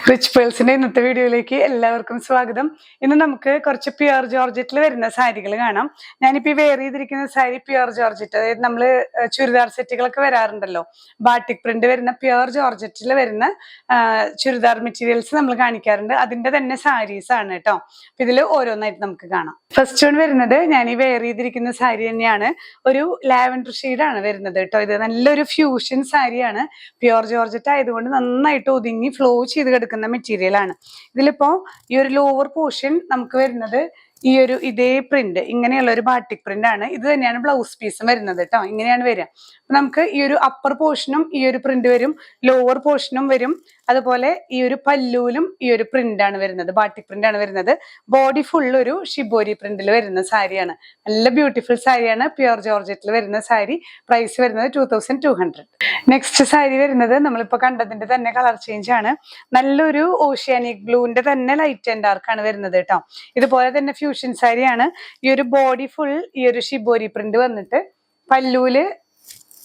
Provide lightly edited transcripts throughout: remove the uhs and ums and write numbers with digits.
Rich പേൾസിന്റെ ഇന്നത്തെ വീഡിയോയിലേക്ക് എല്ലാവർക്കും സ്വാഗതം. ഇന്ന് നമുക്ക് കുറച്ച് പ്യുർ ജോർജറ്റിൽ വരുന്ന സാരികൾ കാണാം. ഞാനിപ്പോ വെയർ ചെയ്തിരിക്കുന്ന സാരി പ്യുർ ജോർജറ്റ്, അതായത് നമ്മള് ചുരിദാർ സെറ്റുകളൊക്കെ വരാറുണ്ടല്ലോ, ബാട്ടിക് പ്രിന്റ് വരുന്ന പ്യുർ ജോർജറ്റിൽ വരുന്ന ചുരിദാർ മെറ്റീരിയൽസ് നമ്മൾ കാണിക്കാറുണ്ട്. അതിന്റെ തന്നെ സാരീസ് ആണ് കേട്ടോ. ഇതിൽ ഓരോന്നായിട്ട് നമുക്ക് കാണാം. ഫസ്റ്റ് വൺ വരുന്നത് ഞാൻ ഈ വെയർ ചെയ്തിരിക്കുന്ന സാരി തന്നെയാണ്. ഒരു ലാവൻഡർ ഷെയ്ഡാണ് വരുന്നത് കേട്ടോ. ഇത് നല്ലൊരു ഫ്യൂഷൻ സാരിയാണ്. പ്യുർ ജോർജറ്റ് ആയതുകൊണ്ട് നന്നായിട്ട് ഒതുങ്ങി ഫ്ലോ ചെയ്ത് കിടക്കുന്ന മെറ്റീരിയൽ ആണ്. ഇതിലിപ്പോ ഈ ഒരു ലോവർ പോർഷൻ നമുക്ക് വരുന്നത് ഈ ഒരു ഇതേ പ്രിന്റ്, ഇങ്ങനെയുള്ള ഒരു ബാട്ടിക് പ്രിന്റ് ആണ്. ഇത് തന്നെയാണ് ബ്ലൗസ് പീസും വരുന്നത് കേട്ടോ. ഇങ്ങനെയാണ് വരിക. നമുക്ക് ഈ ഒരു അപ്പർ പോർഷനും ഈ ഒരു പ്രിന്റ് വരും, ലോവർ പോർഷനും വരും. അതുപോലെ ഈ ഒരു പല്ലൂലും ഈ ഒരു പ്രിന്റ് ആണ് വരുന്നത്, ബാട്ടിക് പ്രിന്റ് ആണ് വരുന്നത്. ബോഡി ഫുൾ ഒരു ഷിബോരി പ്രിന്റിൽ വരുന്ന സാരിയാണ്. നല്ല ബ്യൂട്ടിഫുൾ സാരിയാണ്, പ്യുർ ജോർജറ്റിൽ വരുന്ന സാരി. പ്രൈസ് വരുന്നത് 2200. നെക്സ്റ്റ് സാരി വരുന്നത് നമ്മളിപ്പോ കണ്ടതിന്റെ തന്നെ കളർ ചേഞ്ച് ആണ്. നല്ലൊരു ഓഷ്യാനിക് ബ്ലൂവിന്റെ തന്നെ ലൈറ്റ് ആൻഡ് ഡാർക്ക് ആണ് വരുന്നത് കേട്ടോ. ഇതുപോലെ തന്നെ ഫ്യൂഷൻ സാരിയാണ്. ഈ ഒരു ബോഡി ഫുൾ ഈ ഒരു ഷിബോരി പ്രിന്റ് വന്നിട്ട് പല്ലൂല്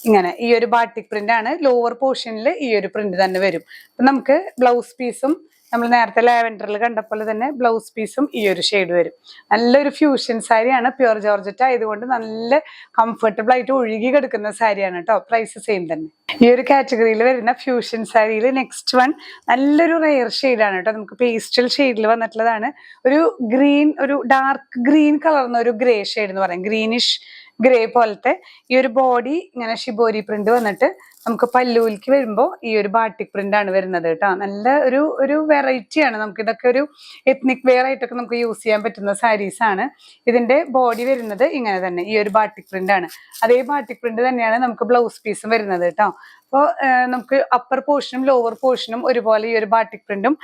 ഇങ്ങനെ ഈ ഒരു ബാട്ടിക് പ്രിന്റ് ആണ്. ലോവർ പോർഷനിൽ ഈ ഒരു പ്രിന്റ് തന്നെ വരും. അപ്പൊ നമുക്ക് ബ്ലൗസ് പീസും നമ്മൾ നേരത്തെ ലാവൻഡറിൽ കണ്ടപ്പോൾ തന്നെ ബ്ലൗസ് പീസും ഈ ഒരു ഷെയ്ഡ് വരും. നല്ലൊരു ഫ്യൂഷൻ സാരിയാണ്. പ്യുർ ജോർജറ്റ് ആയതുകൊണ്ട് നല്ല കംഫർട്ടബിൾ ആയിട്ട് ഒഴുകി കിടക്കുന്ന സാരിയാണ് കേട്ടോ. പ്രൈസ് സെയിം തന്നെ. ഈ ഒരു കാറ്റഗറിയിൽ വരുന്ന ഫ്യൂഷൻ സാരിയിൽ നെക്സ്റ്റ് വൺ നല്ലൊരു റെയർ ഷെയ്ഡാണ് കേട്ടോ. നമുക്ക് പേസ്റ്റൽ ഷെയ്ഡിൽ വന്നിട്ടുള്ളതാണ്. ഒരു ഗ്രീൻ, ഒരു ഡാർക്ക് ഗ്രീൻ കളർന്ന ഒരു ഗ്രേ ഷെയ്ഡ് എന്ന് പറയും, ഗ്രീനിഷ് ഗ്രേ പോലത്തെ. ഈ ഒരു ബോഡി ഇങ്ങനെ ഷിബോരി പ്രിന്റ് വന്നിട്ട് നമുക്ക് പല്ലൂലിക്ക് വരുമ്പോൾ ഈ ഒരു ബാട്ടിക് പ്രിന്റ് ആണ് വരുന്നത് കേട്ടോ. നല്ല ഒരു വെറൈറ്റി ആണ്. നമുക്ക് ഇതൊക്കെ ഒരു എത്നിക് വെയർ ആയിട്ടൊക്കെ നമുക്ക് യൂസ് ചെയ്യാൻ പറ്റുന്ന സാരീസ് ആണ്. ഇതിന്റെ ബോഡി വരുന്നത് ഇങ്ങനെ തന്നെ ഈ ഒരു ബാട്ടിക് പ്രിന്റ് ആണ്. അതേ ബാട്ടിക് പ്രിന്റ് തന്നെയാണ് നമുക്ക് ബ്ലൗസ് പീസും വരുന്നത് കേട്ടോ. അപ്പോൾ നമുക്ക് അപ്പർ പോർഷനും ലോവർ പോർഷനും ഒരുപോലെ ഈ ഒരു ബാട്ടിക് പ്രിന്റും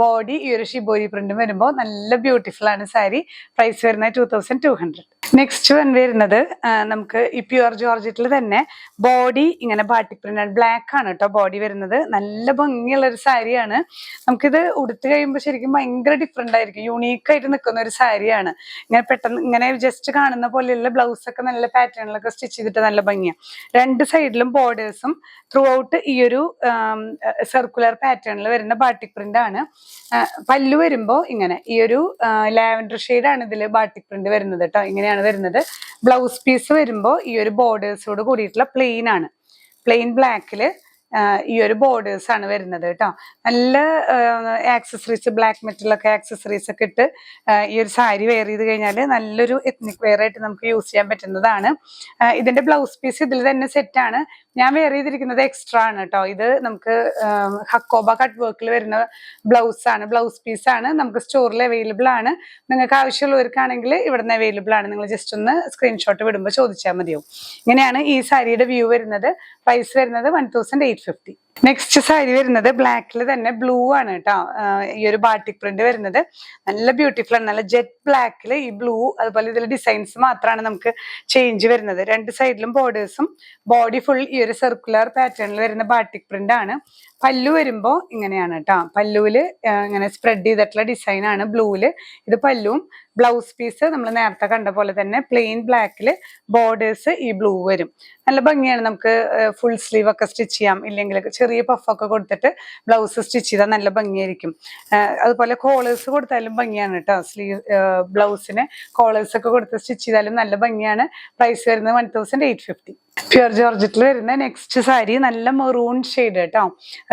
ബോഡി ഈ ഒരു ഷിബോരി പ്രിന്റും വരുമ്പോൾ നല്ല ബ്യൂട്ടിഫുൾ ആണ് സാരി. പ്രൈസ് വരുന്നത് 2200. നെക്സ്റ്റ് വൺ വരുന്നത് നമുക്ക് ഈ പ്യുർ ജോർജറ്റിൽ തന്നെ ബോഡി ഇങ്ങനെ ബാട്ടിക് പ്രിന്റ് ആണ്. ബ്ലാക്ക് ആണ് കേട്ടോ ബോഡി വരുന്നത്. നല്ല ഭംഗിയുള്ള ഒരു സാരിയാണ്. നമുക്കിത് ഉടുത്ത് കഴിയുമ്പോൾ ശരിക്കും ഭയങ്കര ഡിഫറെന്റ് ആയിരിക്കും, യൂണീക്ക് ആയിട്ട് നിൽക്കുന്ന ഒരു സാരിയാണ്. ഇങ്ങനെ പെട്ടെന്ന് ഇങ്ങനെ ജസ്റ്റ് കാണുന്ന പോലെയുള്ള ബ്ലൗസ് ഒക്കെ നല്ല പാറ്റേണിലൊക്കെ സ്റ്റിച്ച് ചെയ്തിട്ട് നല്ല ഭംഗിയാണ്. രണ്ട് സൈഡിലും ബോർഡേഴ്സും ത്രൂ ഔട്ട് ഈ ഒരു സർക്കുലർ പാറ്റേണിൽ വരുന്ന ബാട്ടിക് പ്രിന്റ് ആണ്. പല്ലു വരുമ്പോൾ ഇങ്ങനെ ഈ ഒരു ലാവൻഡർ ഷെയ്ഡാണ് ഇതിൽ ബാട്ടിക് പ്രിന്റ് വരുന്നത് കേട്ടോ. ഇങ്ങനെയാണ് വരുന്നത്. ബ്ലൗസ് പീസ് വരുമ്പോൾ ഈ ഒരു ബോർഡേഴ്സോട് കൂടിയിട്ടുള്ള പ്ലെയിൻ ആണ്. പ്ലെയിൻ ബ്ലാക്കില് ഈ ഒരു ബോർഡേഴ്സ് ആണ് വരുന്നത് കേട്ടോ. നല്ല ആക്സസറീസ്, ബ്ലാക്ക് മെറ്റലൊക്കെ ആക്സസറീസ് ഒക്കെ ഇട്ട് ഈ ഒരു സാരി വെയർ ചെയ്ത് കഴിഞ്ഞാൽ നല്ലൊരു എത്നിക് വെയർ ആയിട്ട് നമുക്ക് യൂസ് ചെയ്യാൻ പറ്റുന്നതാണ്. ഇതിന്റെ ബ്ലൗസ് പീസ് ഇതിൽ തന്നെ സെറ്റ് ആണ്. ഞാൻ വെയർ ചെയ്തിരിക്കുന്നത് എക്സ്ട്രാ ആണ് കേട്ടോ. ഇത് നമുക്ക് ഹക്കോബ കട്ട് വർക്കിൽ വരുന്ന ബ്ലൗസ് ആണ്, ബ്ലൗസ് പീസ് ആണ്. നമുക്ക് സ്റ്റോറിൽ അവൈലബിൾ ആണ്. നിങ്ങൾക്ക് ആവശ്യമുള്ളവർക്കാണെങ്കിൽ ഇവിടെ നിന്ന് അവൈലബിൾ ആണ്. നിങ്ങൾ ജസ്റ്റ് ഒന്ന് സ്ക്രീൻഷോട്ട് വിടുമ്പോൾ ചോദിച്ചാൽ മതിയാവും. ഇങ്ങനെയാണ് ഈ സാരിയുടെ വ്യൂ വരുന്നത്. പ്രൈസ് വരുന്നത് 1850. നെക്സ്റ്റ് സാരി വരുന്നത് ബ്ലാക്കിൽ തന്നെ ബ്ലൂ ആണ് കേട്ടോ. ഈ ഒരു ബാട്ടിക് പ്രിന്റ് വരുന്നത് നല്ല ബ്യൂട്ടിഫുൾ ആണ്. നല്ല ജെറ്റ് ബ്ലാക്കിൽ ഈ ബ്ലൂ, അതുപോലെ ഇതിൽ ഡിസൈൻസ് മാത്രമാണ് നമുക്ക് ചേഞ്ച് വരുന്നത്. രണ്ട് സൈഡിലും ബോർഡേഴ്സും ബോഡി ഫുൾ ഈ ഒരു സർക്കുലർ പാറ്റേണിൽ വരുന്ന ബാട്ടിക് പ്രിന്റ് ആണ്. പല്ലു വരുമ്പോൾ ഇങ്ങനെയാണ് കേട്ടോ. പല്ലുവില് ഇങ്ങനെ സ്പ്രെഡ് ചെയ്തിട്ടുള്ള ഡിസൈൻ ആണ് ബ്ലൂവില്. ഇത് പല്ലുവും. ബ്ലൗസ് പീസ് നമ്മൾ നേരത്തെ കണ്ട പോലെ തന്നെ പ്ലെയിൻ ബ്ലാക്കിൽ ബോർഡേഴ്സ് ഈ ബ്ലൂ വരും. നല്ല ഭംഗിയാണ്. നമുക്ക് ഫുൾ സ്ലീവ് ഒക്കെ സ്റ്റിച്ച് ചെയ്യാം, ഇല്ലെങ്കിൽ ചെറിയ പഫൊക്കെ കൊടുത്തിട്ട് ബ്ലൗസ് സ്റ്റിച്ച് ചെയ്താൽ നല്ല ഭംഗിയായിരിക്കും. അതുപോലെ കോളേഴ്സ് കൊടുത്താലും ഭംഗിയാണ് കേട്ടോ. സ്ലീവ് ബ്ലൗസിന് കോളേഴ്സ് ഒക്കെ കൊടുത്ത് സ്റ്റിച്ച് ചെയ്താലും നല്ല ഭംഗിയാണ്. പ്രൈസ് വരുന്നത് 1850. പ്യുർ ജോർജറ്റിൽ വരുന്ന നെക്സ്റ്റ് സാരി നല്ല മെറൂൺ ഷെയ്ഡ് കേട്ടോ.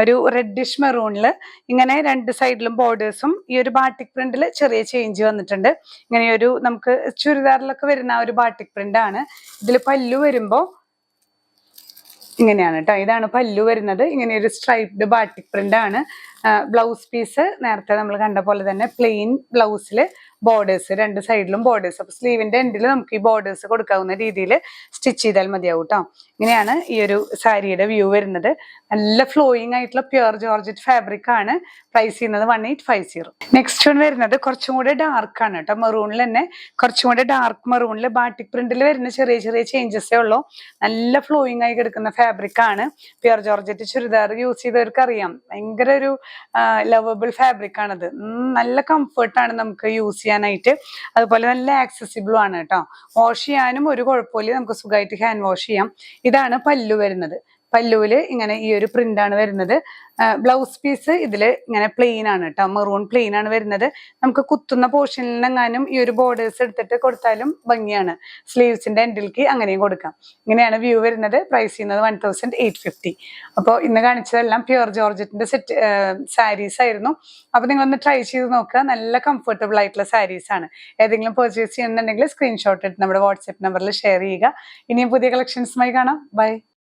ഒരു റെഡിഷ് മെറൂണിൽ ഇങ്ങനെ രണ്ട് സൈഡിലും ബോർഡേഴ്സും ഈ ഒരു ബാട്ടിക് പ്രിന്റിൽ ചെറിയ ചേഞ്ച് വന്നിട്ടുണ്ട്. ഇങ്ങനെ ഒരു നമുക്ക് ചുരിദാറിലൊക്കെ വരുന്ന ഒരു ബാട്ടിക് പ്രിന്റ് ആണ്. ഇതിൽ പല്ലു വരുമ്പോൾ ഇങ്ങനെയാണ് കേട്ടോ. ഇതാണ് പല്ലു വരുന്നത്. ഇങ്ങനെ ഒരു സ്ട്രൈപ്ഡ് ബാട്ടിക് പ്രിന്റ് ആണ്. ബ്ലൗസ് പീസ് നേരത്തെ നമ്മൾ കണ്ട പോലെ തന്നെ പ്ലെയിൻ ബ്ലൗസിൽ ബോർഡേഴ്സ്, രണ്ട് സൈഡിലും ബോർഡേഴ്സ്. അപ്പൊ സ്ലീവിന്റെ എൻഡിൽ നമുക്ക് ഈ ബോർഡേഴ്സ് കൊടുക്കാവുന്ന രീതിയിൽ സ്റ്റിച്ച് ചെയ്താൽ മതിയാവും കേട്ടോ. ഇങ്ങനെയാണ് ഈ ഒരു സാരിയുടെ വ്യൂ വരുന്നത്. നല്ല ഫ്ലോയിങ് ആയിട്ടുള്ള പ്യുർ ജോർജറ്റ് ഫാബ്രിക് ആണ്. പ്രൈസ് ചെയ്യുന്നത് 1850. നെക്സ്റ്റ് വൺ വരുന്നത് കുറച്ചും കൂടെ ഡാർക്ക് ആണ് കേട്ടോ. മെറൂണിൽ തന്നെ കുറച്ചും കൂടെ ഡാർക്ക് മെറൂണിൽ ബാട്ടിക് പ്രിന്റിൽ വരുന്ന ചെറിയ ചെറിയ ചേഞ്ചസേ ഉള്ളൂ. നല്ല ഫ്ലോയിങ് ആയി കിടക്കുന്ന ഫാബ്രിക് ആണ്. പ്യുർ ജോർജറ്റ് ചുരിദാർ യൂസ് ചെയ്തവർക്ക് അറിയാം, ഭയങ്കര ഒരു ലവബിൾ ഫാബ്രിക് ആണത്. നല്ല കംഫർട്ടാണ് നമുക്ക് യൂസ് ചെയ്യാനായിട്ട്. അതുപോലെ നല്ല ആക്സസിബിളും ആണ് കേട്ടോ. വാഷ് ചെയ്യാനും ഒരു കുഴപ്പമില്ല, നമുക്ക് സുഖമായിട്ട് ഹാൻഡ് വാഷ് ചെയ്യാം. ഇതാണ് പല്ലു വരുന്നത്. പല്ലുവില് ഇങ്ങനെ ഈ ഒരു പ്രിന്റ് ആണ് വരുന്നത്. ബ്ലൗസ് പീസ് ഇതില് ഇങ്ങനെ പ്ലെയിൻ ആണ് കേട്ടോ, മെറൂൺ പ്ലെയിൻ ആണ് വരുന്നത്. നമുക്ക് കുത്തുന്ന പോർഷനിലെങ്ങാനും ഈ ഒരു ബോർഡേഴ്സ് എടുത്തിട്ട് കൊടുത്താലും ഭംഗിയാണ്. സ്ലീവ്സിന്റെ എൻഡിലേക്ക് അങ്ങനെയും കൊടുക്കാം. ഇങ്ങനെയാണ് വ്യൂ വരുന്നത്. പ്രൈസ് ചെയ്യുന്നത് 1850. അപ്പോൾ ഇന്ന് കാണിച്ചതെല്ലാം പ്യുർ ജോർജറ്റിന്റെ സെറ്റ് സാരീസ് ആയിരുന്നു. അപ്പൊ നിങ്ങളൊന്ന് ട്രൈ ചെയ്ത് നോക്കുക. നല്ല കംഫർട്ടബിൾ ആയിട്ടുള്ള സാരീസ് ആണ്. ഏതെങ്കിലും പർച്ചേസ് ചെയ്യുന്നുണ്ടെങ്കിൽ സ്ക്രീൻഷോട്ട് എടുത്ത് നമ്മുടെ വാട്സ്ആപ്പ് നമ്പറിൽ ഷെയർ ചെയ്യുക. ഇനിയും പുതിയ കളക്ഷൻസുമായി കാണാം. ബൈ.